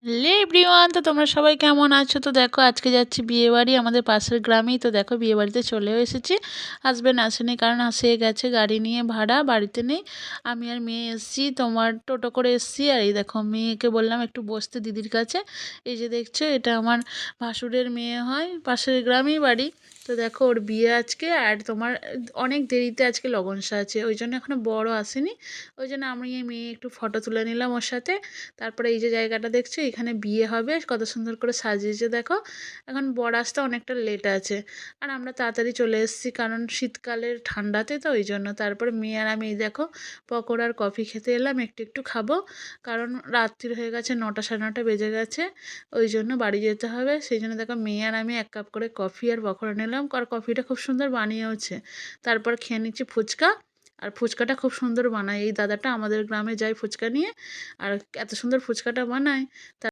Hello everyone, তো তোমরা সবাই কেমন আছো? তো দেখো আজকে যাচ্ছি বিয়েবাড়ি, আমাদের পাশের গ্রামেই। তো দেখো বিয়েবাড়িতে চলেও এসেছি। হাজব্যান্ড আসেনি, কারণ আসে গেছে গাড়ি নিয়ে, ভাড়া বাড়িতে নেই। আমি আর মেয়ে এসেছি, তোমার টোটো করে এসেছি। আর এই দেখো মেয়েকে বললাম একটু বসতে দিদির কাছে। এই যে দেখছো, এটা আমার ভাসুরের মেয়ে হয়, পাশের গ্রামেই বাড়ি। তো দেখো ওর বিয়ে আজকে, আর তোমার অনেক দেরিতে আজকে লগনসা আছে, ওই জন্য এখনও বড় আসেনি। ওই জন্য আমি এই মেয়ে একটু ফটো তুলে নিলাম ওর সাথে। তারপরে এই যে জায়গাটা দেখছো, এখানে বিয়ে হবে, কত সুন্দর করে সাজিয়েছে দেখো। এখন বর আসতে অনেকটা লেট আছে, আর আমরা তাড়াতাড়ি চলে এসেছি, কারণ শীতকালের ঠান্ডাতে, তো ওই জন্য। তারপরে মেয়ে আর আমি এই দেখো পকোড়া আর কফি খেতে এলাম, একটু একটু খাবো, কারণ রাত্রির হয়ে গেছে, 9টা সাড়ে 9টা বেজে গেছে, ওই জন্য বাড়ি যেতে হবে। সেই জন্য দেখো মেয়ে আর আমি 1 কাপ করে কফি আর পকোড়া নিলাম, আর কফিটা খুব সুন্দর বানিয়েওছে। তারপর খেয়ে নিচ্ছি ফুচকা, আর ফুচকাটা খুব সুন্দর বানায় এই দাদাটা, আমাদের গ্রামে যায় ফুচকা নিয়ে, আর এত সুন্দর ফুচকাটা বানায়।